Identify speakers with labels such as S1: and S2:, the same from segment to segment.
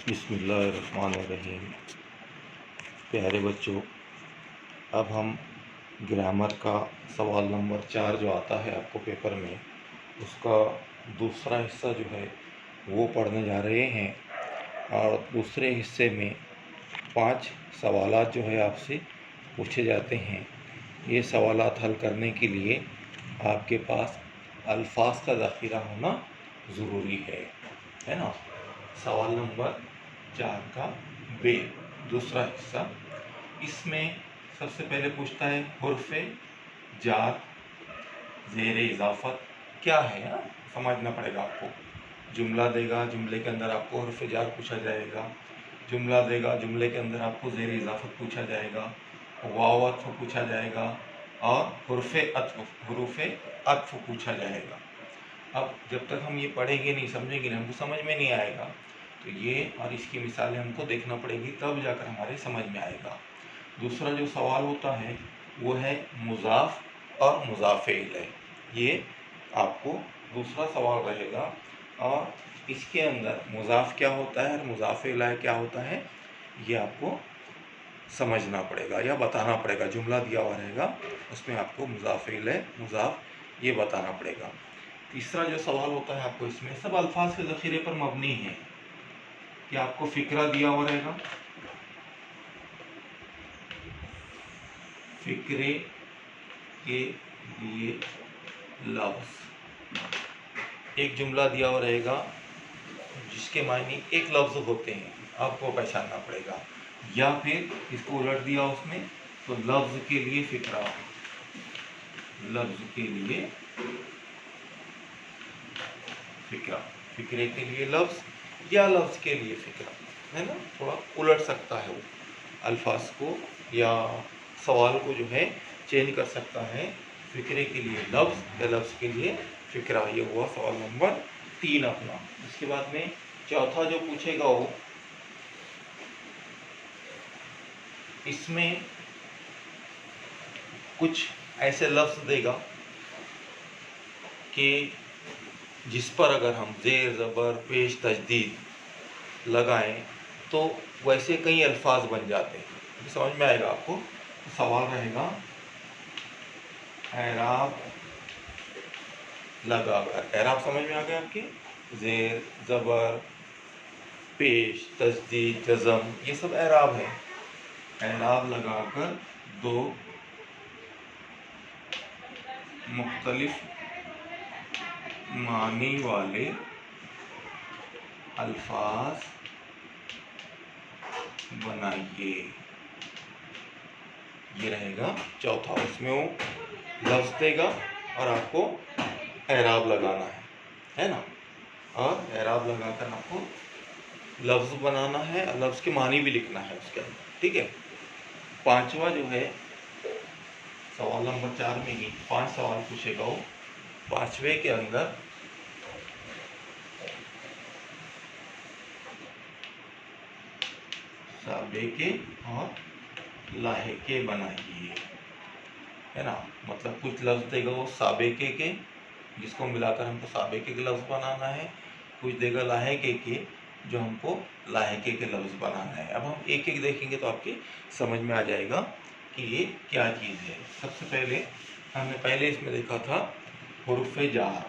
S1: بسم اللہ الرحمن الرحیم۔ پیارے بچوں، اب ہم گرامر کا سوال نمبر 4 جو آتا ہے آپ کو پیپر میں، اس کا دوسرا حصہ جو ہے وہ پڑھنے جا رہے ہیں، اور دوسرے حصے میں 5 سوالات جو ہے آپ سے پوچھے جاتے ہیں۔ یہ سوالات حل کرنے کے لیے آپ کے پاس الفاظ کا ذخیرہ ہونا ضروری ہے نا۔ سوال نمبر 4 کا بے دوسرا حصہ، اس میں سب سے پہلے پوچھتا ہے حرف جار زیر اضافت کیا ہے۔ سمجھنا پڑے گا آپ کو۔ جملہ دے گا، جملے کے اندر آپ کو حرف جار پوچھا جائے گا، جملہ دے گا، جملے کے اندر آپ کو زیر اضافت پوچھا جائے گا، واو عطف پوچھا جائے گا، اور حروف عطف پوچھا جائے گا۔ اب جب تک ہم یہ پڑھیں گے نہیں، سمجھیں گے نہیں، ہم کو سمجھ میں نہیں آئے گا، تو یہ اور اس کی مثالیں ہم کو دیکھنا پڑے گی، تب جا کر ہمارے سمجھ میں آئے گا۔ دوسرا جو سوال ہوتا ہے وہ ہے مضاف اور مضاف الیہ۔ یہ آپ کو دوسرا سوال رہے گا، اور اس کے اندر مضاف کیا ہوتا ہے اور مضاف الیہ کیا ہوتا ہے یہ آپ کو سمجھنا پڑے گا یا بتانا پڑے گا۔ جملہ دیا ہوا رہے گا، اس میں آپ کو مضاف الیہ مضاف یہ بتانا پڑے گا۔ تیسرا جو سوال ہوتا ہے آپ کو، اس میں سب الفاظ کے ذخیرے پر مبنی ہے، کہ آپ کو فقرہ دیا ہوا رہے گا، فقرے کے لیے لفظ، ایک جملہ دیا ہوا رہے گا جس کے معنی ایک لفظ ہوتے ہیں، آپ کو پہچاننا پڑے گا، یا پھر اس کو الٹ دیا اس میں تو لفظ کے لیے فقرہ، لفظ کے لیے فقرہ، فقرے کے لیے لفظ یا لفظ کے لیے فقرہ، ہے نا۔ تھوڑا الٹ سکتا ہے وہ الفاظ کو، یا سوال کو جو ہے چینج کر سکتا ہے، فقرے کے لیے لفظ یا لفظ کے لیے فقرہ۔ یہ ہوا سوال نمبر 3 اپنا۔ اس کے بعد میں چوتھا جو پوچھے گا وہ، اس میں کچھ ایسے لفظ دے گا کہ جس پر اگر ہم زیر زبر پیش تشدید لگائیں تو ویسے کئی الفاظ بن جاتے ہیں۔ سمجھ میں آئے گا آپ کو؟ سوال رہے گا اعراب لگا کر، اعراب سمجھ میں آ گیا آپ کے؟ زیر زبر پیش تشدید جزم، یہ سب اعراب ہے۔ اعراب لگا کر دو مختلف معنی والے الفاظ بنائیے، یہ رہے گا چوتھا۔ اس میں وہ لفظ دے گا اور آپ کو اعراب لگانا ہے نا، اور اعراب لگا کر آپ کو لفظ بنانا ہے اور لفظ کے معنی بھی لکھنا ہے اس کے اندر، ٹھیک ہے۔ پانچواں جو ہے سوال نمبر 4 میں ہی 5 سوال پوچھے گا وہ، پانچویں کے اندر سابقے اور لاحقے بنائیے، ہے نا۔ مطلب کچھ لفظ دے گا وہ سابقے کے، جس کو ملا کر ہم کو سابقے کے لفظ بنانا ہے، کچھ دے گا لاحقے کے، جو ہم کو لاحقے کے لفظ بنانا ہے۔ اب ہم ایک ایک دیکھیں گے تو آپ کے سمجھ میں آ جائے گا کہ یہ کیا چیز ہے۔ سب سے پہلے ہم نے پہلے اس میں دیکھا تھا حروف جار،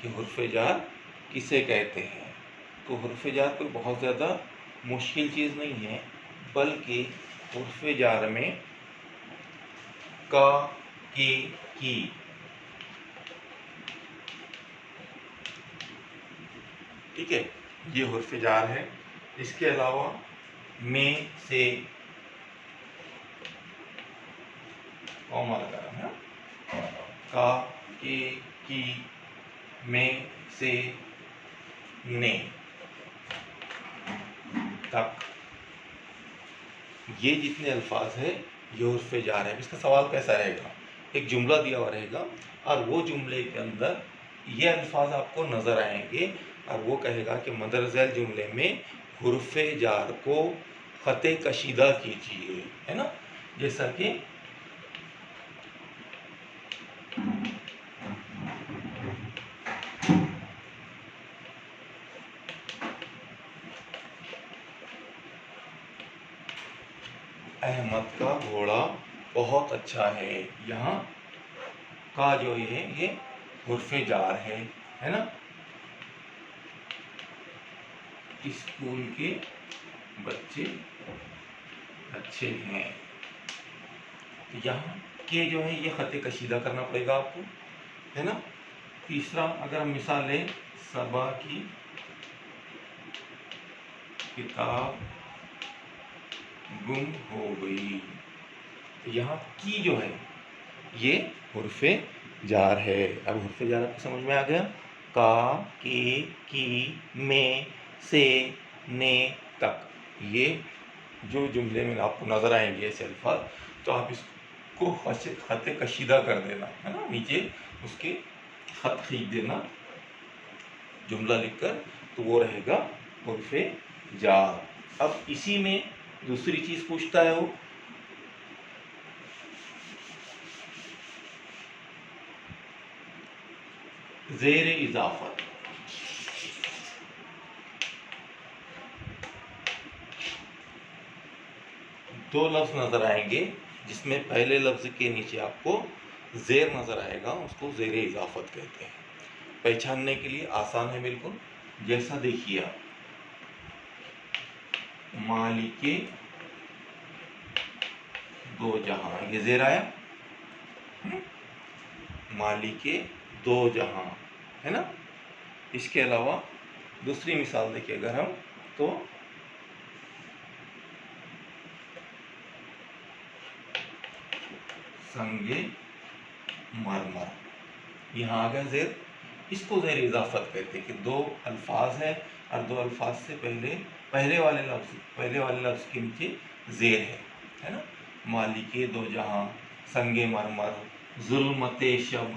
S1: کہ حروف جار کسے کہتے ہیں۔ تو حروف جار کوئی بہت زیادہ مشکل چیز نہیں ہے، بلکہ حروف جار میں کا، کی، ٹھیک ہے، یہ حرف جار ہے۔ اس کے علاوہ میں سے، کا، کی، میں سے، نے تک، یہ جتنے الفاظ ہیں یہ حرف جار ہے۔ اس کا سوال کیسا رہے گا؟ ایک جملہ دیا ہوا رہے گا، اور وہ جملے کے اندر یہ الفاظ آپ کو نظر آئیں گے، اور وہ کہے گا کہ مندرجہ ذیل جملے میں حرف جار کو خط کشیدہ کیجیے، ہے نا۔ جیسا کہ احمد کا گھوڑا بہت اچھا ہے. یہاں کا جو یہ حرف جار ہے نا. اسکول کے بچے اچھے ہیں. یہاں کے جو ہے یہ خط کشیدہ کرنا پڑے گا آپ کو ہے نا. تیسرا اگر ہم مثال لیں صبا کی کتاب گم ہو گئی. یہاں کی جو ہے یہ حرف جار ہے. اب حرف جار آپ کو سمجھ میں آ گیا. کا کی میں سے نے تک یہ جو جملے میں آپ کو نظر آئیں گے ایسے الفاظ تو آپ اس کو خط کشیدہ کر دینا ہے نا. نیچے اس کے خط کھینچ دینا جملہ لکھ کر تو وہ رہے گا حرف جار. اب اسی میں دوسری چیز پوچھتا ہے وہ زیر اضافت. دو لفظ نظر آئیں گے جس میں پہلے لفظ کے نیچے آپ کو زیر نظر آئے گا اس کو زیر اضافت کہتے ہیں. پہچاننے کے لیے آسان ہے بالکل. جیسا دیکھیے آپ مالک دو جہاں یہ زیر آیا مالک دو جہاں ہے نا. اس کے علاوہ دوسری مثال دیکھیے اگر ہم تو سنگ مرمر یہاں آ گیا زیر. اس کو زیر اضافت کہتے ہیں کہ دو الفاظ ہیں اور دو الفاظ سے پہلے والے لفظ کے نیچے زیر ہے نا. مالک دو جہاں سنگ مرمر ظلمت شب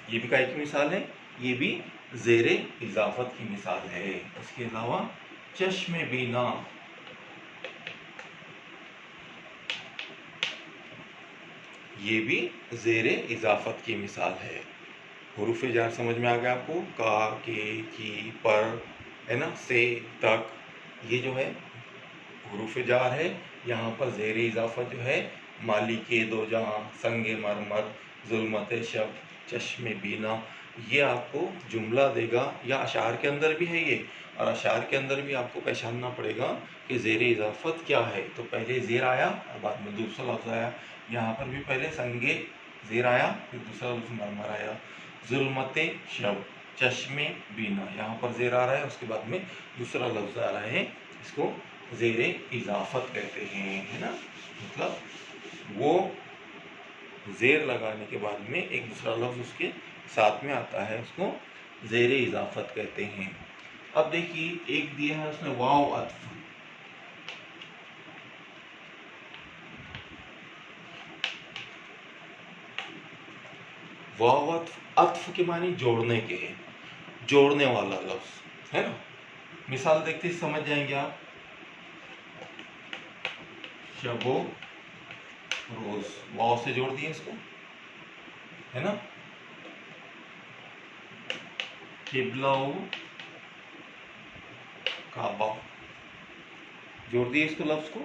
S1: یہ بھی کائی کی مثال ہے. یہ بھی زیر اضافت کی مثال ہے. اس کے علاوہ چشم بینا یہ بھی زیر اضافت کی مثال ہے. حروف جار سمجھ میں آ گیا آپ کو. کا کے کی پر ہے نا سے تک یہ جو ہے حروف جار ہے. یہاں پر زیر اضافت جو ہے مالک دو جہاں سنگ مرمر ظلمت شب چشم بینا یہ آپ کو جملہ دے گا یا اشعار کے اندر بھی ہے یہ. اور اشعار کے اندر بھی آپ کو پہچاننا پڑے گا کہ زیر اضافت کیا ہے. تو پہلے زیر آیا اور بعد میں دوسرا لفظ آیا. یہاں پر بھی پہلے سنگے زیر آیا پھر دوسرا لفظ مرمر آیا. ظلمت شب چشم بینا یہاں پر زیر آ رہا ہے اس کے بعد میں دوسرا لفظ آ رہا ہے. اس کو زیر اضافت کہتے ہیں ہے نا. مطلب وہ زیر لگانے کے بعد میں ایک دوسرا لفظ اس کے ساتھ میں آتا ہے اس کو زیر اضافت کہتے ہیں. اب دیکھیے ایک دیا ہے اس نے واو عطف. واو عطف کے معنی جوڑنے کے ہیں. جوڑنے والا لفظ ہے نا. مثال دیکھتے ہی سمجھ جائیں گے آپ. شب و روز واو سے جوڑ دیے اس کو ہے نا. قبلہ و کعبہ جوڑ دیے اس کو لفظ کو.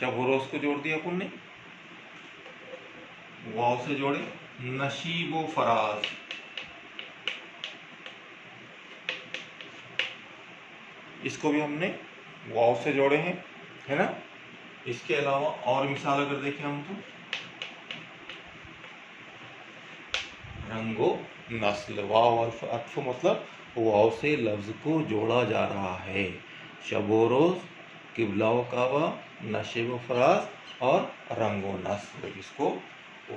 S1: شب و روز کو جوڑ دیا اپن نے واو سے جوڑے. نشیب و فراز اس کو بھی ہم نے واو سے جوڑے ہیں ہے نا. اس کے علاوہ اور مثال اگر دیکھیں ہم تو رنگ و نسل واو عطف مطلب واو سے لفظ کو جوڑا جا رہا ہے. شب و روز قبلہ و کعبہ نشیب و فراز اور رنگ و نسل اس کو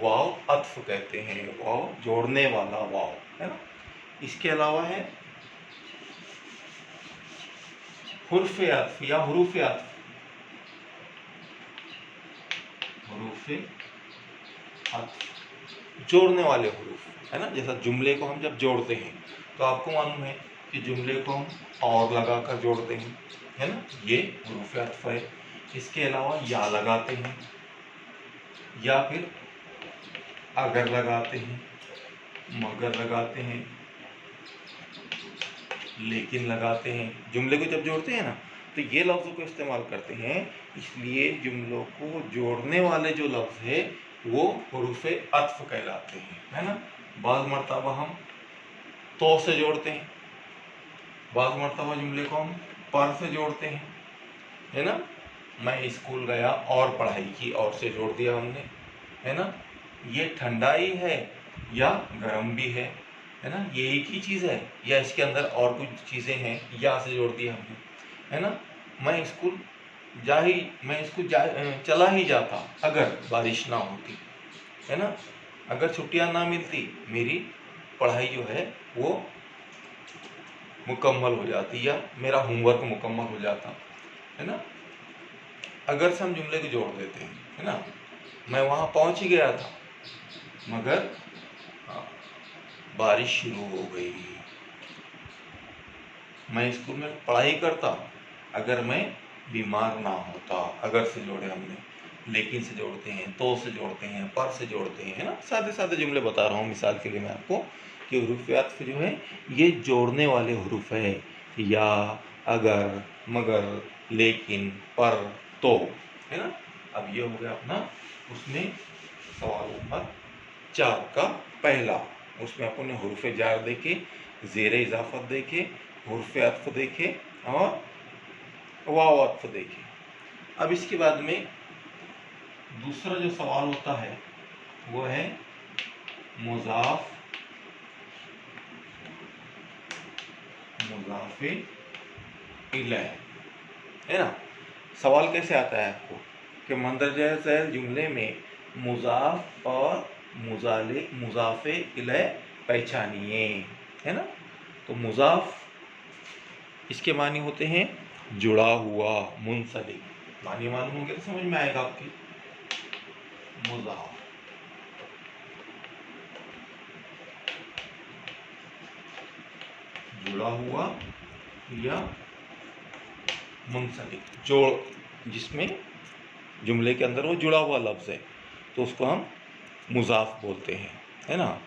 S1: واو عطف کہتے ہیں. واو جوڑنے والا واو ہے نا. اس کے علاوہ ہے حرف عطف یا حروف عطف. حروف عطف جوڑنے والے حروف ہے نا. جیسا جملے کو ہم جب جوڑتے ہیں تو آپ کو معلوم ہے کہ جملے کو ہم اور لگا کر جوڑتے ہیں ہے نا. یہ حروف عطف ہے. اس کے علاوہ یا لگاتے ہیں یا پھر اگر لگاتے ہیں مگر لگاتے ہیں लेकिन लगाते हैं। जुमले को जब जोड़ते हैं ना तो ये लफ्ज़ों को इस्तेमाल करते हैं, इसलिए जुमलों को जोड़ने वाले जो लफ्ज़ है वो हुरूफ़ अत्फ़ कहलाते हैं, है ना। बाज़ मरतबा हम तो से जोड़ते हैं, बाज़ मरतबा जुमले को हम पर से जोड़ते हैं, है ना। मैं स्कूल गया और पढ़ाई की, और से जोड़ दिया हमने, है ना। ये ठंडाई है या गर्म भी है ना, ये एक ही चीज़ है या इसके अंदर और कुछ चीज़ें हैं, या से जोड़ दिया हमने, है ना। मैं स्कूल चला ही जाता अगर बारिश ना होती, है ना। अगर छुट्टियां ना मिलती मेरी पढ़ाई जो है वो मुकम्मल हो जाती, या मेरा होमवर्क मुकम्मल हो जाता, है ना। अगर से हम जुमले को जोड़ देते हैं, है ना। मैं वहाँ पहुँच ही गया था मगर बारिश शुरू हो गई। मैं स्कूल में पढ़ाई करता अगर मैं बीमार ना होता। अगर से जोड़े हमने, लेकिन से जोड़ते हैं, तो से जोड़ते हैं, पर से जोड़ते हैं, है ना। सादे सादे जुमले बता रहा हूँ मिसाल के लिए मैं आपको कि हुरूफ़ अत्फ़ जो है ये जोड़ने वाले हुरूफ़ है, या, अगर, मगर, लेकिन, पर, तो, है ना। अब ये हो गया अपना उसमें सवाल नंबर 4 का पहला। उसमें अपन ने हुरूफ़ जार देखे, ज़ेर इज़ाफ़त देखे, हुरूफ़ अत्फ़ देखे और वाव अत्फ़ देखे। अब इसके बाद में दूसरा जो सवाल होता है वो है मुज़ाफ़ मुज़ाफ़े इलैह, है ना। सवाल कैसे आता है आपको कि मंदरजा ज़ैल जुमले में मुज़ाफ़ और मुज़ाफ़े इलैह पहचानिए, है ना। तो मुज़ाफ़ इसके मानी होते हैं जुड़ा हुआ, मुंसलिक। मानी मालूम होंगे तो समझ में आएगा आपके। मुज़ाफ़ जुड़ा हुआ या मुंसलिक, जोड़ जिसमें जुमले के अंदर वो जुड़ा हुआ लफ्ज़ है तो उसको हम मुज़ाफ़ बोलते हैं, है ना।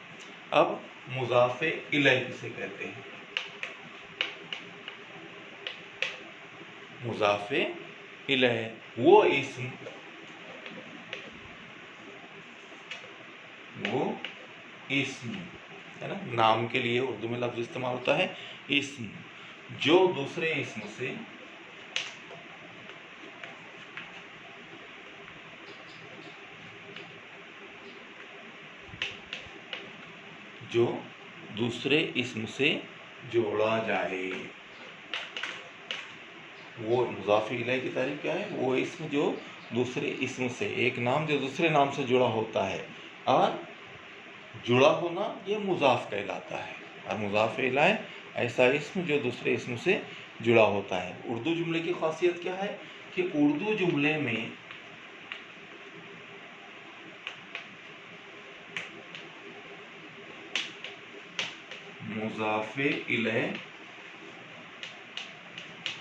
S1: अब मुज़ाफ़े इलैह किसे कहते हैं? मुज़ाफ़े इलैह वो इस्म है ना। नाम के लिए उर्दू में लफ्ज़ इस्तेमाल होता है इस्म, जो दूसरे इस्म से जोड़ा जाए। वो मुज़ाफ़े इलैह की तारीफ़ क्या है? वो इस्म जो दूसरे इस्म से, एक नाम जो दूसरे नाम से जुड़ा होता है, और जुड़ा होना ये मुज़ाफ़ कहलाता है। और मुज़ाफ़े इलैह ऐसा इस्म जो दूसरे इस्म से जुड़ा होता है। उर्दू जुमले की खासियत क्या है कि उर्दू जुमले में मुज़ाफ़े इलैह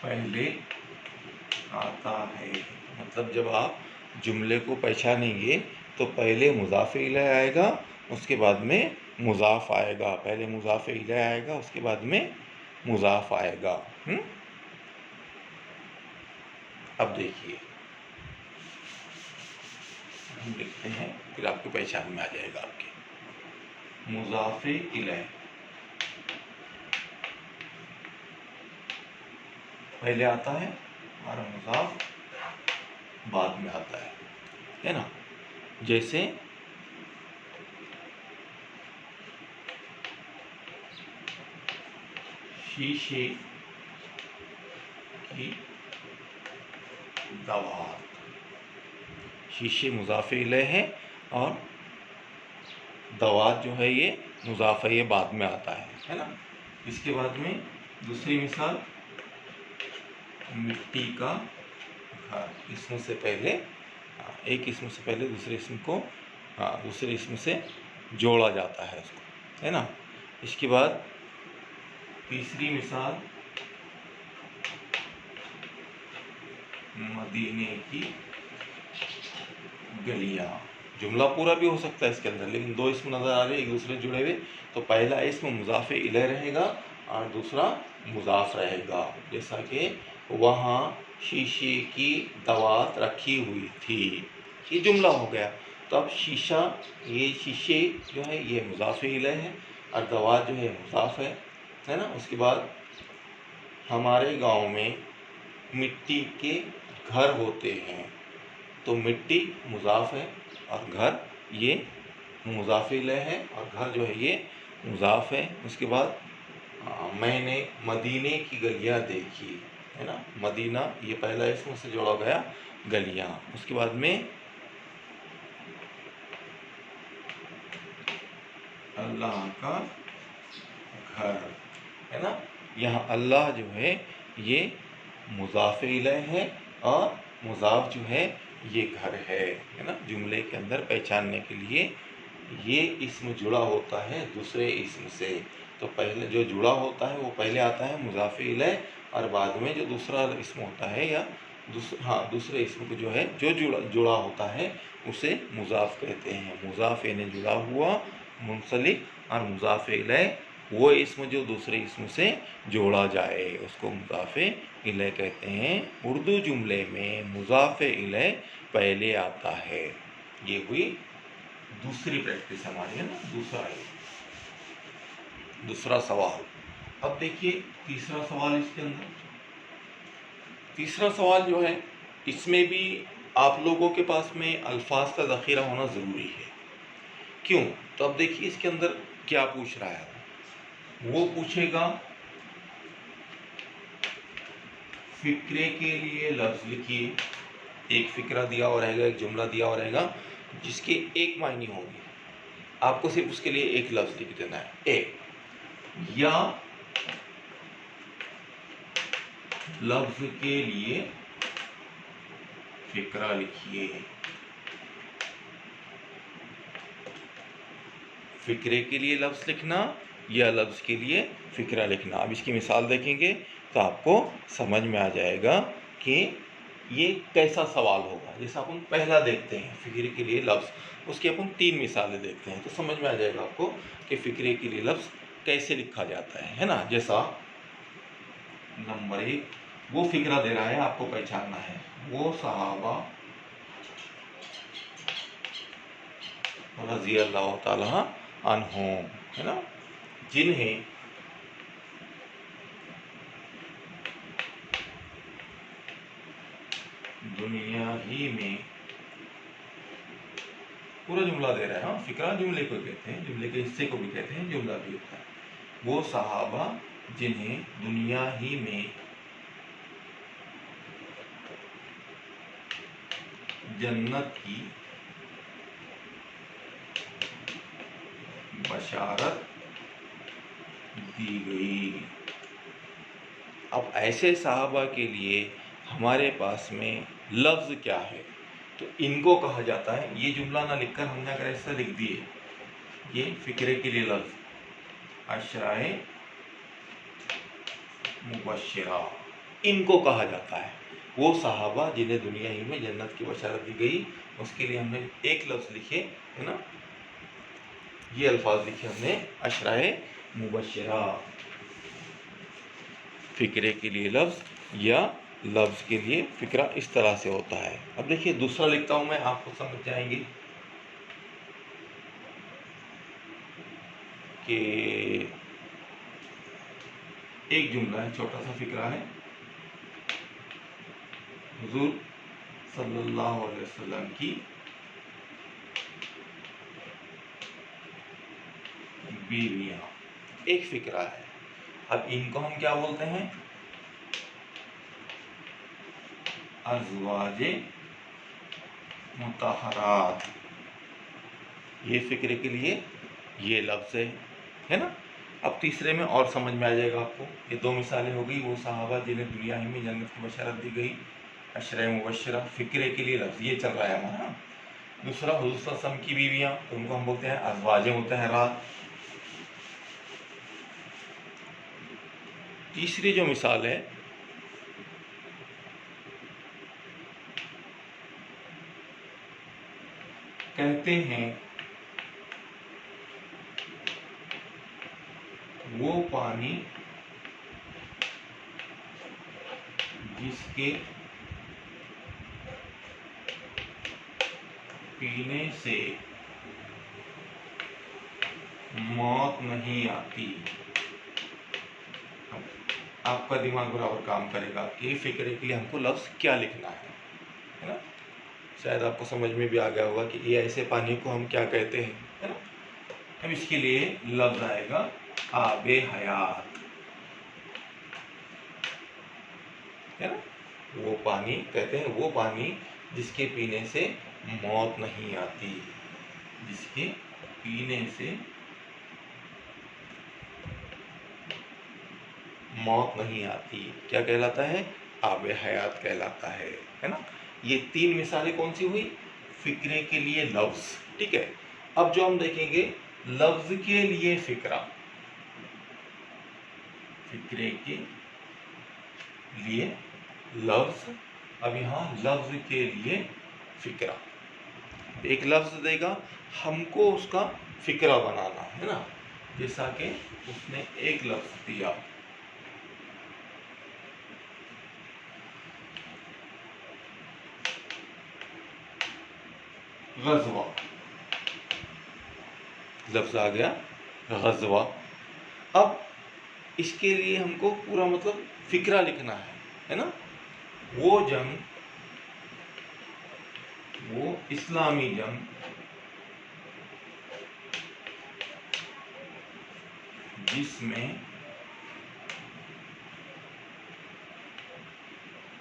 S1: पहले आता है। मतलब जब आप जुमले को पहचानेंगे तो पहले मुज़ाफ़े इलैह आएगा, उसके बाद में मुज़ाफ़ आएगा। पहले मुज़ाफ़े इलैह आएगा, उसके बाद में मुज़ाफ़ आएगा। अब देखिए हम लिखते हैं, फिर आपकी पहचान में आ जाएगा आपके। मुज़ाफ़े इलैह पहले आता है और मुज़ाफ़ बाद में आता है ना। जैसे शीशे की दवात, शीशे मुज़ाफ़े इलैह है और दवात जो है ये मुज़ाफ़ है, ये बाद में आता है ना। इसके बाद में दूसरी मिसाल मिट्टी का घर। इसम से पहले एक इसम से पहले दूसरे इसम को दूसरे इसम से जोड़ा जाता है उसको, है ना। इसके बाद तीसरी मिसाल मदीने की गलियाँ। जुमला पूरा भी हो सकता है इसके अंदर, लेकिन दो इसम नज़र आ रहे हैं एक दूसरे जुड़े हुए, तो पहला इसम मुज़ाफ़े इलैह रहेगा और दूसरा مضاف رہے گا، جیسا کہ وہاں شیشے کی دوات رکھی ہوئی تھی، یہ جملہ ہو گیا۔ تو اب شیشہ، یہ شیشے جو ہے یہ مضاف الیہ ہے، اور دوات جو ہے مضاف ہے نا۔ اس کے بعد ہمارے گاؤں میں مٹی کے گھر ہوتے ہیں، تو مٹی مضاف ہے اور گھر یہ مضاف الیہ ہے، اور گھر جو ہے یہ مضاف ہے۔ اس کے بعد میں نے مدینے کی گلیاں دیکھی، ہے نا، مدینہ یہ پہلا اسم سے جوڑا گیا گلیاں۔ اس کے بعد میں اللہ کا گھر، ہے نا، یہاں اللہ جو ہے یہ مضاف الیہ ہے اور مضاف جو ہے یہ گھر ہے نا۔ جملے کے اندر پہچاننے کے لیے یہ اسم جڑا ہوتا ہے دوسرے اسم سے، تو پہلے جو جڑا ہوتا ہے وہ پہلے آتا ہے مضاف الیہ، اور بعد میں جو دوسرا اسم ہوتا ہے یا دوسرے اسم کو جو ہے جو جڑا ہوتا ہے اسے مضاف کہتے ہیں۔ مضاف یعنی جڑا ہوا، منسلک، اور مضاف الیہ وہ اسم جو دوسرے اسم سے جوڑا جائے اس کو مضاف الیہ کہتے ہیں۔ اردو جملے میں مضاف الیہ پہلے آتا ہے۔ یہ ہوئی دوسری پریکٹس ہماری، ہے نا، دوسرا سوال۔ اب دیکھیے تیسرا سوال اس کے اندر، تیسرا سوال جو ہے اس میں بھی آپ لوگوں کے پاس میں الفاظ کا ذخیرہ ہونا ضروری ہے۔ کیوں؟ تو اب دیکھیے اس کے اندر کیا پوچھ رہا ہے، وہ پوچھے گا فقرے کے لیے لفظ لکھیے۔ ایک فقرہ دیا ہوا رہے گا، ایک جملہ دیا ہوا رہے گا جس کے ایک معنی ہوں گے، آپ کو صرف اس کے لیے ایک لفظ لکھ دینا ہے، ایک، یا لفظ کے لیے فقرہ لکھیے۔ فقرے کے لیے لفظ لکھنا یا لفظ کے لیے فقرہ لکھنا۔ اب اس کی مثال دیکھیں گے تو آپ کو سمجھ میں آ جائے گا کہ یہ کیسا سوال ہوگا۔ جیسا اپن پہلا دیکھتے ہیں فقرے کے لیے لفظ، اس کی اپن 3 مثالیں دیکھتے ہیں تو سمجھ میں آ جائے گا آپ کو کہ فقرے کے لیے لفظ کیسے لکھا جاتا ہے نا۔ جیسا نمبر 1، وہ فقرہ دے رہا ہے، آپ کو پہچاننا ہے، وہ صحابہ رضی اللہ تعالی عنہم، ہے نا، جنہیں دنیا ہی میں، پورا جملہ دے رہا ہے، ہاں فقرہ جملے کو کہتے ہیں، جملے کے حصے کو بھی کہتے ہیں، جملہ بھی ہوتا ہے۔ وہ صحابہ جنہیں دنیا ہی میں جنت کی بشارت دی گئی۔ اب ایسے صحابہ کے لیے ہمارے پاس میں لفظ کیا ہے، تو ان کو کہا جاتا ہے، یہ جملہ نہ لکھ کر ہم نے اگر ایسا لکھ دیے، یہ فقرے کے لیے لفظ عشرائے مبشرہ، ان کو کہا جاتا ہے۔ وہ صحابہ جنہیں دنیا ہی میں جنت کی بشارت دی گئی، اس کے لیے ہم نے ایک لفظ لکھے، ہے نا، یہ الفاظ لکھے ہم نے عشرائے مبشرہ۔ فقرے کے لیے لفظ یا لفظ کے لیے فقرہ اس طرح سے ہوتا ہے۔ اب دیکھیے دوسرا لکھتا ہوں میں، آپ کو سمجھ جائیں گے کہ ایک جملہ ہے، چھوٹا سا فقرہ ہے، حضور صلی اللہ علیہ وسلم کی بیویاں، ایک فقرہ ہے۔ اب ان کو ہم کیا بولتے ہیں؟ ازواج مطہرات، یہ فقرے کے لیے یہ لفظ ہے نا۔ اب تیسرے میں اور سمجھ میں آ جائے گا آپ کو، یہ 2 مثالیں ہو گئی، وہ صحابہ جنہیں دنیا ہی میں جنت کی بشارت دی گئی، عشرہ مبشرہ، فقرے کے لیے لفظ یہ چل رہا ہے ہمارا۔ دوسرا حضور صلی اللہ علیہ وسلم کی بیویاں، تو ان کو ہم بولتے ہیں ازواج مطہرات۔ تیسری جو مثال ہے، کہتے ہیں وہ پانی जिसके पीने से मौत नहीं आती। आपका दिमाग बराबर काम करेगा कि फिक्रे के लिए हमको लफ्ज़ क्या लिखना है ना। शायद आपको समझ में भी आ गया होगा कि ये ऐसे पानी को हम क्या कहते हैं, है ना। अब इसके लिए लफ्ज़ आएगा आबे हयात, है ना। वो पानी कहते हैं, वो पानी जिसके पीने से मौत नहीं आती, जिसके पीने से मौत नहीं आती, क्या कहलाता है, आबे हयात कहलाता है ना। ये 3 मिसालें कौन सी हुई, फिक्रे के लिए लफ्ज़, ठीक है। अब जो हम देखेंगे लफ्ज़ के लिए फिक्रा, फिक्रे के लिए लफ्ज़। अब यहाँ लफ्ज़ के लिए फिक्रा, एक लफ्ज़ देगा, हमको उसका फिक्रा बनाना है ना। जैसा कि उसने एक लफ्ज़ दिया, ग़ज़वा, लफ्ज़ आ गया ग़ज़वा। अब इसके लिए हमको पूरा मतलब फिक्रा लिखना है ना। वो जंग, वो इस्लामी जंग जिसमें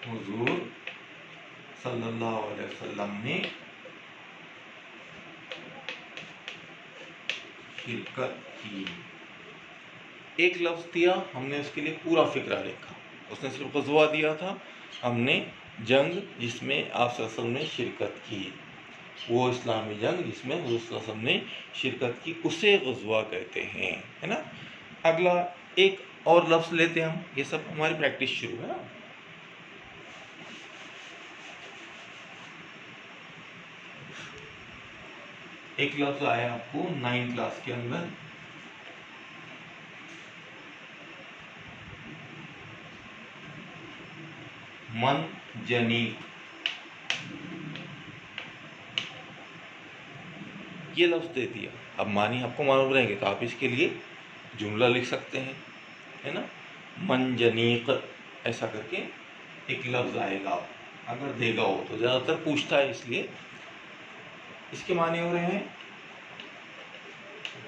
S1: हुजूर सल्लल्लाहु अलैहि वसल्लम ने शिरकत की। एक लफ्ज़ दिया, हमने उसके लिए पूरा फिक्रा लिखा। उसने सिर्फ ग़ज़वा दिया था, हमने जंग जिसमें आप सल्लल्लाहु अलैहि वसल्लम ने शिरकत की, वो इस्लामी जंग जिसमें हुजूर सल्लल्लाहु अलैहि वसल्लम ने शिरकत की, उसे ग़ज़वा कहते हैं, है ना। अगला एक और लफ्ज़ लेते हैं हम, ये सब हमारी प्रैक्टिस शुरू है ना। एक लफ्ज़ आया आपको 9th क्लास के अंदर, मनजनीक। ये लफ्ज़ दे दिया, अब मानी आपको मालूम रहेंगे तो आप इसके लिए जुमला लिख सकते हैं, है ना। मनजनीक ऐसा करके एक लफ्ज़ आएगा, अगर देगा हो तो, ज़्यादातर पूछता है इसलिए। इसके माने हो रहे हैं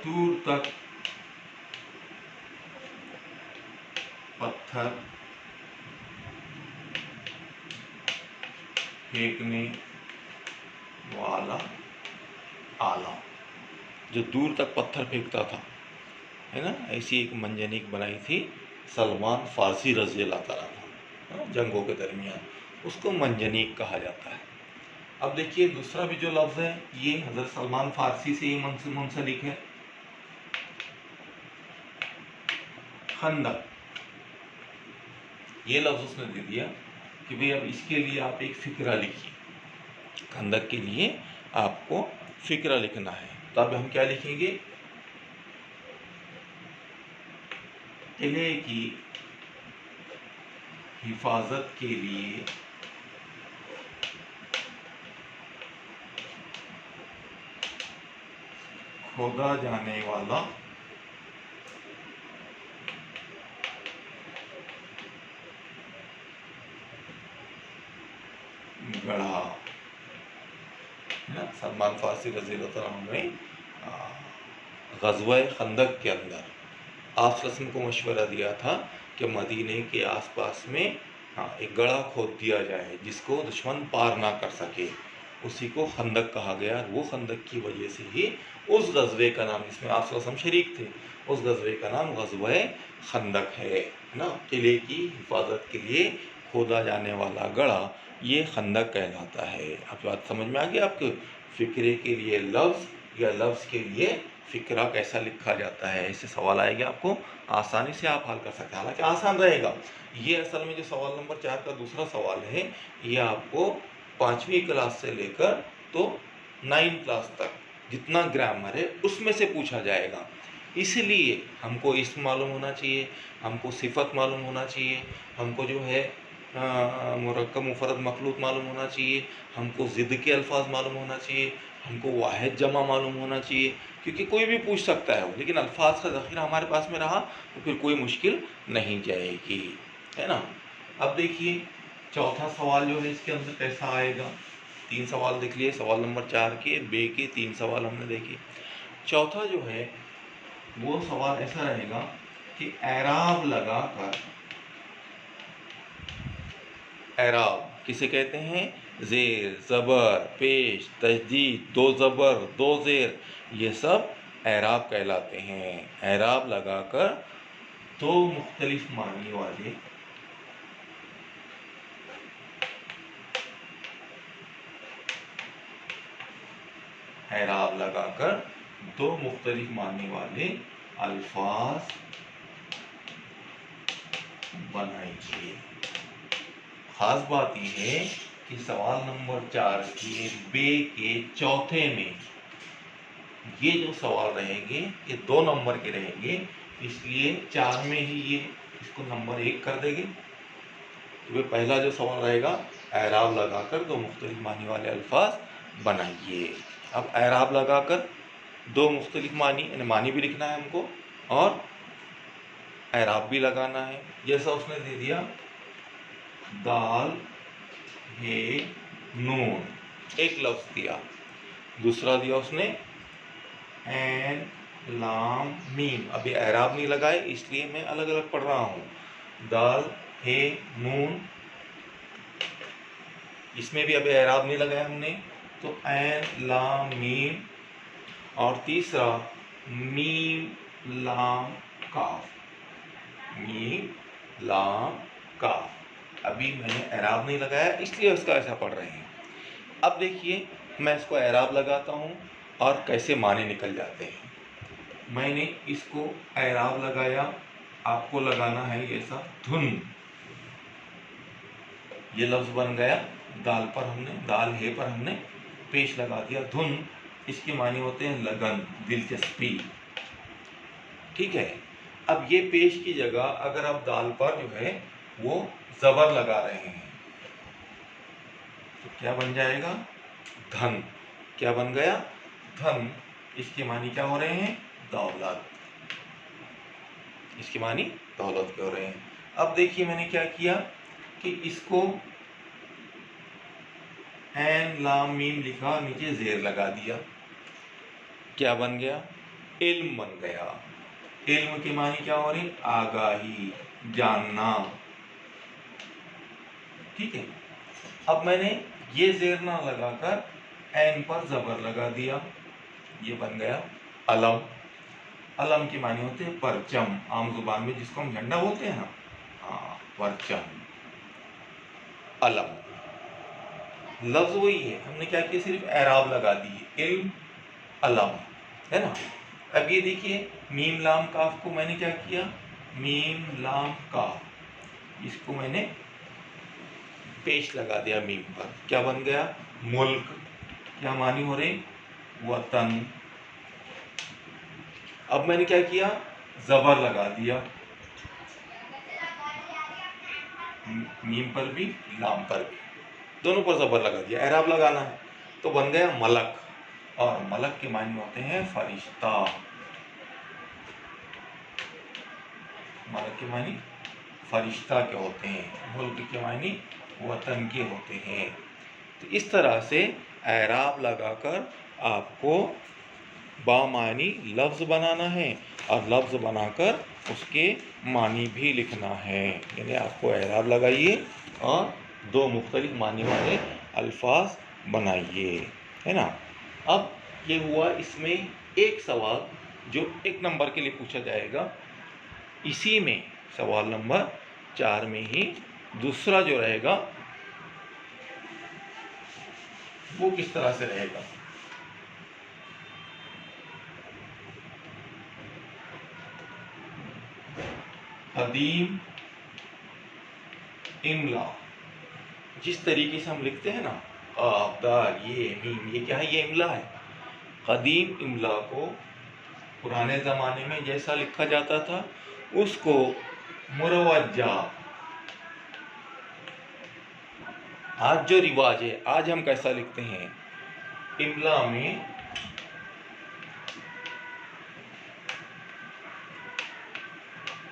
S1: दूर तक पत्थर फेंकने वाला आला, जो दूर तक पत्थर फेंकता था, है ना। ऐसी एक मंजनीक बनाई थी सलमान फारसी रज़ी अल्लाह तआला अन्हु, जंगों के दरमियान, उसको मंजनीक कहा जाता है। अब देखिए दूसरा भी जो लफ्ज़ है ये हज़रत सलमान फारसी से ही मुंसलिक है, खंदक। ये लफ्ज़ उसने दे दिया कि भाई अब इसके लिए आप एक फ़िक्रा लिखिए, खंदक के लिए आपको फ़िक्रा लिखना है। तो अब हम क्या लिखेंगे, किले की हिफाजत के लिए खोदा जाने वाला गढ़ा, है ना। सलमान फारसी रज़ी अल्लाह अन्हु ने ग़ज़वा खंदक के अंदर आप सल्लल्लाहु अलैहि वसल्लम को मशवरा दिया था कि मदीने के आसपास में एक गढ़ा खोद दिया जाए जिसको दुश्मन पार ना कर सके, उसी को खंदक कहा गया। वो खंदक की वजह से ही उस ग़ज़वे का नाम, जिसमें आप सल्लल्लाहु अलैहि वसल्लम शरीक थे, उस ग़ज़वे का नाम ग़ज़वा खंदक है ना। किले की हिफाजत के लिए खोदा जाने वाला गढ़ा ये खंदक कहलाता है। अब बात समझ में आ गई आपको, फ़िक्रे के लिए लफ्ज़ या लफ्ज़ के लिए फ़िक्रा कैसा लिखा जाता है। ऐसे सवाल आएगा आपको, आसानी से आप हल कर सकते हैं, हालांकि आसान रहेगा। ये असल में जो सवाल नंबर 4 का दूसरा सवाल है, ये आपको 5वीं क्लास से लेकर तो 9th क्लास तक जितना ग्रामर है उसमें से पूछा जाएगा। इसलिए हमको इस्म मालूम होना चाहिए, हमको सिफत मालूम होना चाहिए, हमको जो है مرکب مفرد مخلوط معلوم ہونا چاہیے، ہم کو ضد کے الفاظ معلوم ہونا چاہیے، ہم کو واحد جمع معلوم ہونا چاہیے، کیونکہ کوئی بھی پوچھ سکتا ہے، لیکن الفاظ کا ذخیرہ ہمارے پاس میں رہا تو پھر کوئی مشکل نہیں جائے گی، ہے نا۔ اب دیکھیے چوتھا سوال جو ہے اس کے اندر کیسا آئے گا۔ 3 سوال دیکھ لیے، سوال نمبر 4 کے بے کے 3 سوال ہم نے دیکھے۔ چوتھا جو ہے وہ سوال ایسا رہے گا کہ اعراب لگا کر، اعراب کسے کہتے ہیں؟ زیر، زبر، پیش، تشدید، 2 زبر 2 زیر، یہ سب اعراب کہلاتے ہیں۔ اعراب لگا کر 2 مختلف معنی والے اعراب لگا کر 2 مختلف معنی والے الفاظ بنائیے۔ خاص بات یہ ہے کہ سوال نمبر 4 کے بے کے چوتھے میں یہ جو سوال رہیں گے یہ 2 نمبر کے رہیں گے، اس لیے 4 میں ہی یہ اس کو نمبر 1 کر دیں گے۔ تو پہلا جو سوال رہے گا اعراب لگا کر 2 مختلف معنی والے الفاظ بنائیے۔ اب اعراب لگا کر 2 مختلف معنی، یعنی معنی بھی لکھنا ہے ہم کو اور اعراب بھی لگانا ہے۔ جیسا اس نے دے دیا دال ہے نون، ایک لفظ دیا، دوسرا دیا اس نے عین لام میم، ابھی اعراب نہیں لگائے اس لیے میں الگ الگ پڑھ رہا ہوں۔ دال ہے نون، اس میں بھی ابھی اعراب نہیں لگایا ہم نے، تو عین لام میم، اور تیسرا میم لام کاف، میم لام کاف، ابھی میں نے اعراب نہیں لگایا اس لیے اس کا ایسا پڑھ رہے ہیں۔ اب دیکھیے میں اس کو اعراب لگاتا ہوں اور کیسے معنی نکل جاتے ہیں۔ میں نے اس کو اعراب لگایا، آپ کو لگانا ہے ایسا دھن، یہ لفظ بن گیا، دال پر ہم نے، دال ہے پر ہم نے پیش لگا دیا، دھن اس کے معنی ہوتے ہیں لگن، دلچسپی، ٹھیک ہے۔ اب یہ پیش کی جگہ اگر آپ دال پر جو ہے وہ زبر لگا رہے ہیں تو کیا بن جائے گا؟ دھن، کیا بن گیا؟ دھن، اس کے معنی کیا ہو رہے ہیں؟ دولت، اس کے معنی دولت کے ہو رہے ہیں۔ اب دیکھیے میں نے کیا کیا کہ اس کو عین لام میم لکھا، نیچے زیر لگا دیا، کیا بن گیا؟ علم بن گیا۔ علم کے معنی کیا ہو رہی؟ آگاہی، جاننا، ٹھیک ہے۔ اب میں نے یہ زیر نہ لگا کر عین پر زبر لگا دیا، یہ بن گیا علم۔ علم کے معنی ہوتے ہیں پرچم، عام زبان میں جس کو ہم جھنڈا بولتے ہیں نا، ہاں پرچم، علم، لفظ وہی ہے، ہم نے کیا کیا؟ صرف اعراب لگا دی، علم علم، ہے نا۔ اب یہ دیکھیے میم لام کاف کو میں نے کیا کیا؟ میم لام کاف، اس کو میں نے پیش لگا دیا میم پر، کیا بن گیا؟ ملک، کیا معنی ہو رہے؟ وطن۔ اب میں نے کیا کیا؟ زبر لگا دیا، میم پر بھی لام پر بھی، دونوں پر زبر لگا دیا، اعراب لگانا ہے تو بن گیا ملک، اور ملک کے معنی ہوتے ہیں فرشتہ، ملک کے معنی فرشتہ کے ہوتے ہیں، ملک کے معنی وطن کے ہوتے ہیں۔ تو اس طرح سے اعراب لگا کر آپ کو بامعنی لفظ بنانا ہے اور لفظ بنا کر اس کے معنی بھی لکھنا ہے، یعنی آپ کو اعراب لگائیے اور 2 مختلف معنی والے الفاظ بنائیے، ہے نا۔ اب یہ ہوا اس میں ایک سوال جو 1 نمبر کے لیے پوچھا جائے گا، اسی میں سوال نمبر 4 میں ہی دوسرا جو رہے گا وہ کس طرح سے رہے گا۔ قدیم املا، جس طریقے سے ہم لکھتے ہیں نا، قاف دال یہ میم، یہ کیا ہے؟ یہ املا ہے۔ قدیم املا کو پرانے زمانے میں جیسا لکھا جاتا تھا اس کو مروجہ आज जो रिवाज है, आज हम कैसा लिखते हैं, इमला में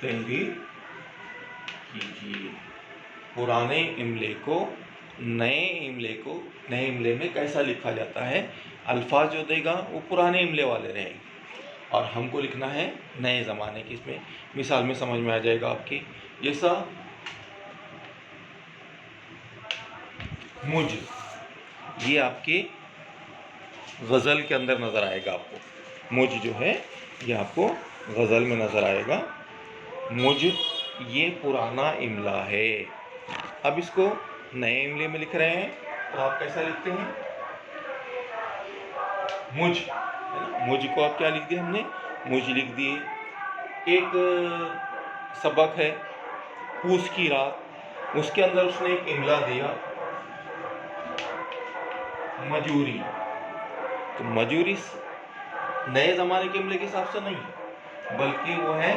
S1: तहरीर कीजिए। पुराने इमले को नए इमले में कैसा लिखा जाता है, अल्फाज जो देगा वो पुराने इमले वाले रहेंगे और हमको लिखना है नए ज़माने की। इसमें मिसाल में समझ में आ जाएगा आपकी, जैसा मुझ, ये आपके गज़ल के अंदर नज़र आएगा आपको। मुझ जो है ये आपको गज़ल में नज़र आएगा। मुझ ये पुराना इमला है। अब इसको नए इमले में लिख रहे हैं तो आप कैसा लिखते हैं, मुझ, है ना। मुझ को आप क्या लिख दिए हमने, मुझ लिख दिए। एक सबक है पूस की रात, उसके अंदर उसने एक इमला दिया मजूरी। तो मजूरी नए ज़माने के इमले के हिसाब से नहीं है, बल्कि वो है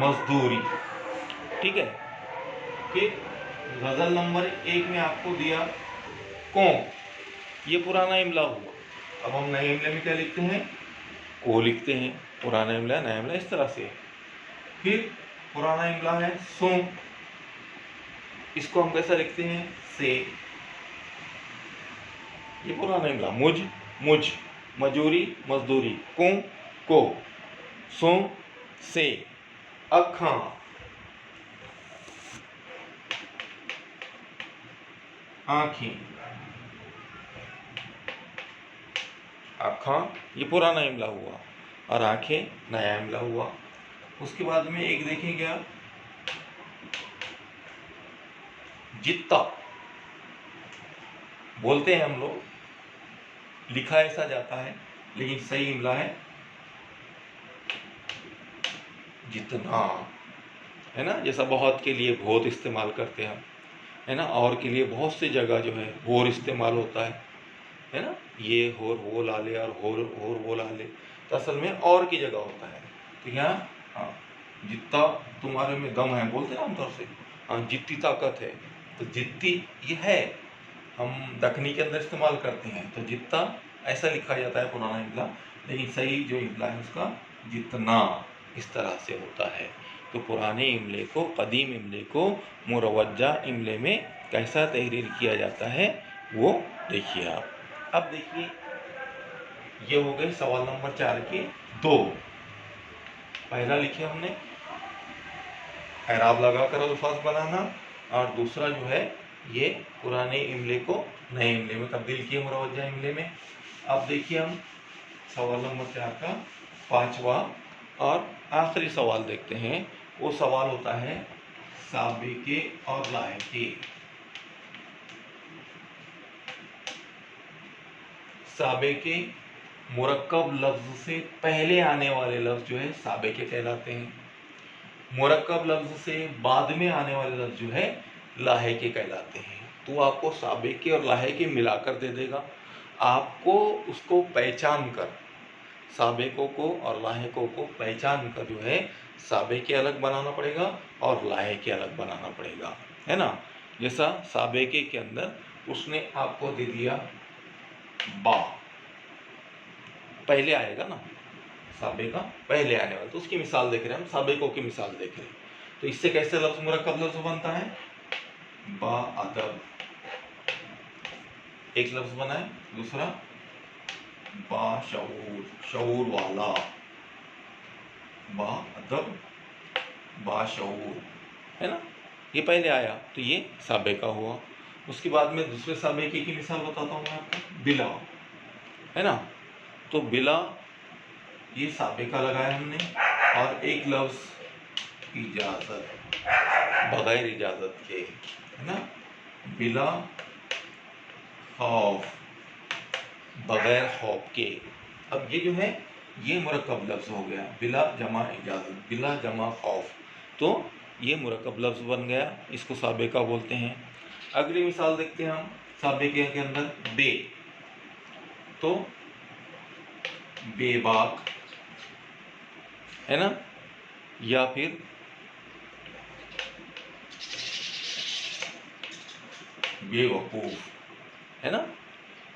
S1: मजदूरी। ठीक है। फिर गज़ल नंबर 1 में आपको दिया कौम, ये पुराना इमला हुआ। अब हम नए इमले में क्या लिखते हैं, को लिखते हैं। पुराना इमला नया इमला इस तरह से। फिर पुराना इमला है सुम, इसको हम कैसा लिखते हैं, से। ये पुराना इमला। मुझ, मुझ, मजूरी, मजदूरी, को, सुम, से। अखां, आँखें, आँखां ये पुराना इमला हुआ और आँखें नया इमला हुआ। उसके बाद में एक देखें क्या, जित्ता बोलते हैं हम लोग, लिखा ऐसा जाता है लेकिन सही इमला है जितना, है ना। जैसा बहुत के लिए बहुत इस्तेमाल करते हैं हम, है ना। और के लिए बहुत सी जगह जो है होर इस्तेमाल होता है ना। ये होर वो ला ले और होर वो ला ले, तो असल में और की जगह होता है। तो यहाँ हाँ, जितना तुम्हारे में दम है बोलते हैं आमतौर से, हाँ जितनी ताकत है, तो जितनी ये है हम दखनी के अंदर इस्तेमाल करते हैं। तो जितना ऐसा लिखा जाता है पुराना इमला, लेकिन सही जो इमला है उसका जितना इस तरह से होता है। तो पुराने इमले को, कदीम इमले को मुरवज्जा इमले में कैसा तहरीर किया जाता है वो देखिए आप। अब देखिए ये हो गए सवाल नंबर 4 के 2। पहला लिखे हमने एराब लगाकर अल्फाज बनाना, और दूसरा जो है ये पुराने इमले को नए इमले में तब्दील किए मुरवज्जा इमले में। अब देखिए हम सवाल नंबर 4 का 5वां और आखिरी सवाल देखते हैं। वो सवाल होता है साबिके और लाहिके। साबिके मुरक्कब लफ्ज़ से पहले आने वाले लफ्ज़ जो है साबिके कहलाते हैं। मुरक्कब लफ्ज़ से बाद में आने वाले लफ्ज़ जो है लाहिके कहलाते हैं। तो आपको साबिके और लाहिके मिलाकर दे देगा। आपको उसको पहचान कर, साबिकों को और लाहिकों को पहचान कर जो है साबिके अलग बनाना पड़ेगा और लाहिके अलग बनाना पड़ेगा, है ना। जैसा साबिके के अंदर उसने आपको दे दिया बा, पहले आएगा ना, साबिका पहले आने वाला, तो उसकी मिसाल देख रहे हैं हम, साबिकों की मिसाल देख रहे हैं। तो इससे कैसे लफ्ज़ मुरक्कब लफ्ज़ बनता है, बा अदब एक लफ्ज़ बना है, दूसरा बा शऊर, शऊर वाला, बा अदब बा शऊर, है ना। ये पहले आया तो ये साबिका हुआ। उसके बाद में दूसरे साबिके की मिसाल बताता हूँ मैं आपको, बिला, है ना। तो बिला ये साबिका लगाया हमने, और एक लफ्ज़ इजाज़त, बगैर इजाज़त के, है ना। बिला खौफ, बगैर खौफ के। अब ये जो है ये मुरक्कब लफ्ज़ हो गया, बिला जमा इजाज़त, बिला जमा खौफ, तो ये मुरक्कब लफ्ज़ बन गया, इसको साबिका बोलते हैं। अगली मिसाल देखते हैं हम साबिके के अंदर बे, तो बेबाक, है ना, या फिर बेवकूफ़, है ना,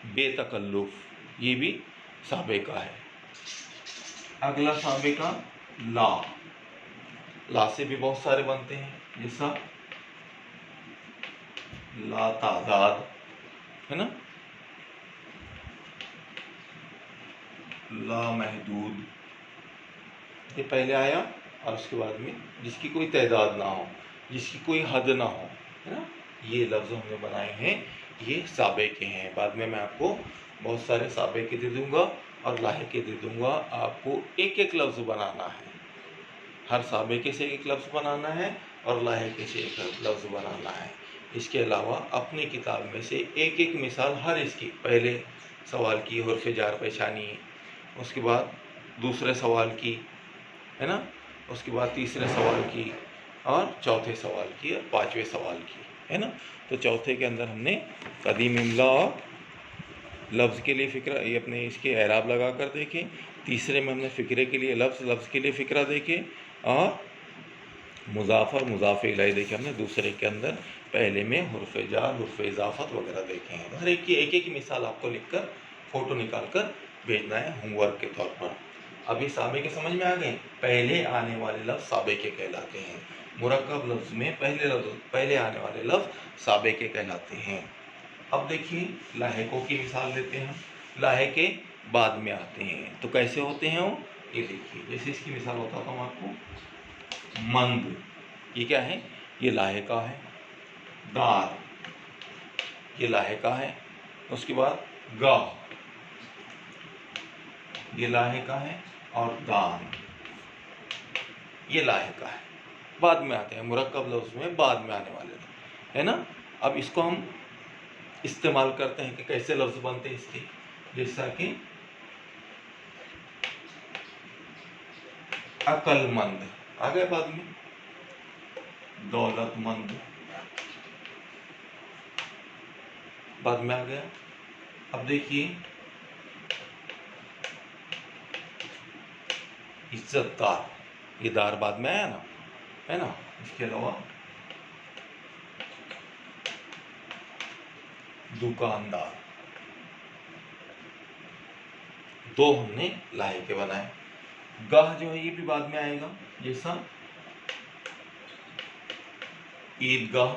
S1: बेतकल्लुफ़, ये भी साबिका है। अगला साबिका ला। ला से भी बहुत सारे बनते हैं, जैसा ला तादाद, है ना, ला महदूद, ये पहले आया, और उसके बाद में जिसकी कोई तादाद ना हो, जिसकी कोई हद ना हो, है ना, ये लफ्ज़ हमने बनाए हैं, ये साबिके हैं। बाद में मैं आपको बहुत सारे साबिके दे दूंगा और लाहिके दे दूंगा। आपको एक एक लफ्ज़ बनाना है, हर साबिके से एक लफ्ज़ बनाना है और लाहिके से एक लफ्ज़ बनाना है। इसके अलावा अपनी किताब में से एक एक मिसाल हर इसकी, पहले सवाल की हुर्फ़ जार पेशानी, उसके बाद दूसरे सवाल की, है ना, उसके बाद तीसरे सवाल की, और चौथे सवाल की, और पाँचवें सवाल की, है ना। तो चौथे के अंदर हमने कदीम इमला और लफ्ज़ के लिए फ़िक्रा, ये अपने इसके एराब लगा कर देखे। तीसरे में हमने फ़िक्रे के लिए लफ्ज़, लफ्ज़ के लिए फ़िक्रा देखे, और मुज़ाफ़ और मुज़ाफ़ इलैहि देखे हमने दूसरे के अंदर। पहले में हुर्फ़ जार, हुर्फ़ इज़ाफ़त वगैरह देखे हैं। हर एक की एक एक मिसाल आपको लिखकर फ़ोटो निकाल कर भेजना है होमवर्क के तौर पर। अभी साबिके समझ में आ गए। पहले आने वाले लफ्ज़ साबिके कहलाते हैं। मुरक्कब लफ्ज़ में पहले आने वाले लफ्ज़ साबिके कहलाते हैं। अब देखिए लाहिकों की मिसाल लेते हैं। लाहिके बाद में आते हैं, तो कैसे होते हैं वो, ये देखिए। जैसे इसकी मिसाल बताता हूँ आपको। मंद, ये क्या है, ये लाहिका है। दार, ये लाहिका है। उसके बाद गा, ये लाहिका है। और दान, ये लाहिका है। बाद में आते हैं, मुरक्कब लफ्ज़ में बाद में आने वाले, है ना। अब इसको हम इस्तेमाल करते हैं कि कैसे लफ्ज़ बनते हैं इसके, जैसा कि अक्लमंद आ गए बाद में, दौलतमंद बाद में आ गया। अब देखिए इज्जतदार, ये दार बाद में आया ना, है ना। इसके अलावा दुकानदार, दो हमने लाहिके बनाए। गाह जो है ये भी बाद में आएगा, जैसा ईदगाह,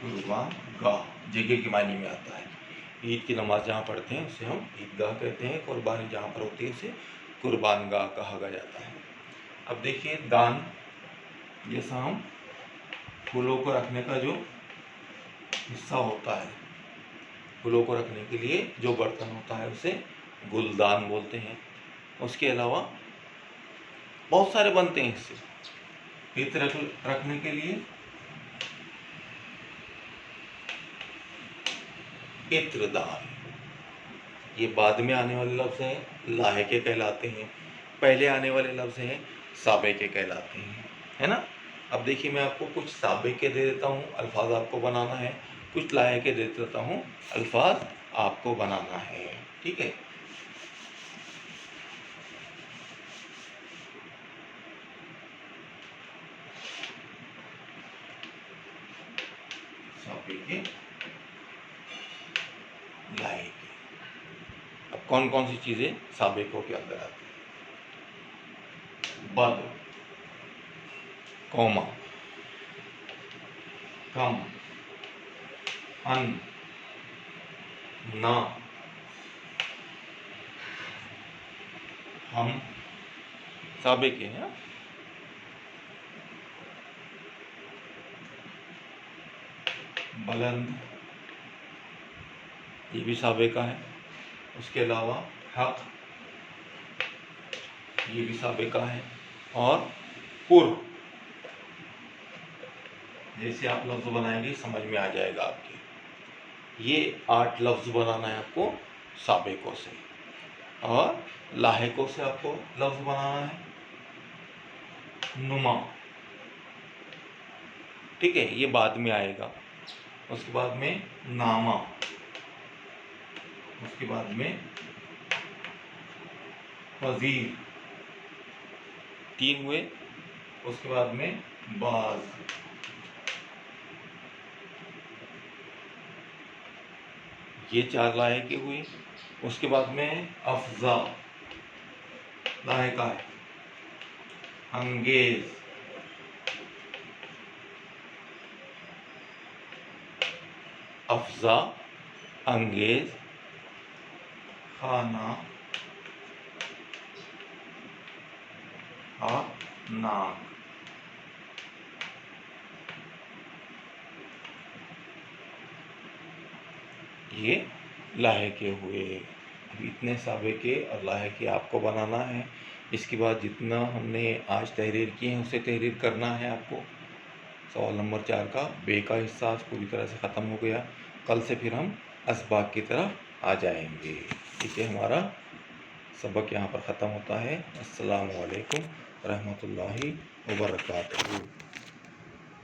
S1: कुर्बान गाह, जगह के मायने में आता है। ईद की नमाज जहाँ पढ़ते हैं उसे हम ईदगाह कहते हैं। कुर्बानी जहाँ पर होती है उसे कुर्बान गाह कहा जाता है। अब देखिए दान, जैसा हम फूलों को रखने का जो हिस्सा होता है, फूलों को रखने के लिए जो बर्तन होता है उसे गुलदान बोलते हैं। उसके अलावा बहुत सारे बनते हैं इससे। इत्र रखने के लिए इत्रदान, ये बाद में आने वाले लफ्ज़ हैं, लाहिके कहलाते हैं। पहले आने वाले लफ्ज़ हैं, साबिके कहलाते हैं, है ना। अब देखिए मैं आपको कुछ साबिके दे देता हूँ, अल्फाज आपको बनाना है। कुछ लाहिके दे देता हूँ, अल्फाज आपको बनाना है, ठीक है। साबिके, लाहिके। अब कौन कौन सी चीज़ें साबिकों के अंदर आती हैं। बद, कौमा, कम, अन, ना, हम, साबिके हैं। बुलंद, ये भी साबिका है। उसके अलावा हक, ये भी साबिका है। और पुर, जैसे आप लफ्ज़ बनाएंगे समझ में आ जाएगा आपके। ये 8 लफ्ज़ बनाना है आपको साबिकों से। और लाहिकों से आपको लफ्ज़ बनाना है नुमा, ठीक है, ये बाद में आएगा। उसके बाद में नामा, उसके बाद में वज़ीर, 3 हुए। اس کے بعد میں باز، یہ 4 لاحقے ہوئے. اس کے بعد میں افزا لاحقہ ہے، انگیز، افزا، انگیز، خانہ، ناک. یہ لاحقے ہوئے. اب اتنے سابقے اور لاحقے آپ کو بنانا ہے. اس کے بعد جتنا ہم نے آج تحریر کی ہے اسے تحریر کرنا ہے آپ کو. سوال نمبر 4 کا بے کا حصہ آج پوری طرح سے ختم ہو گیا. کل سے پھر ہم اسباق کی طرف آ جائیں گے. ٹھیک ہے، ہمارا سبق یہاں پر ختم ہوتا ہے. السلام علیکم ورحمۃ اللہ وبرکاتہ.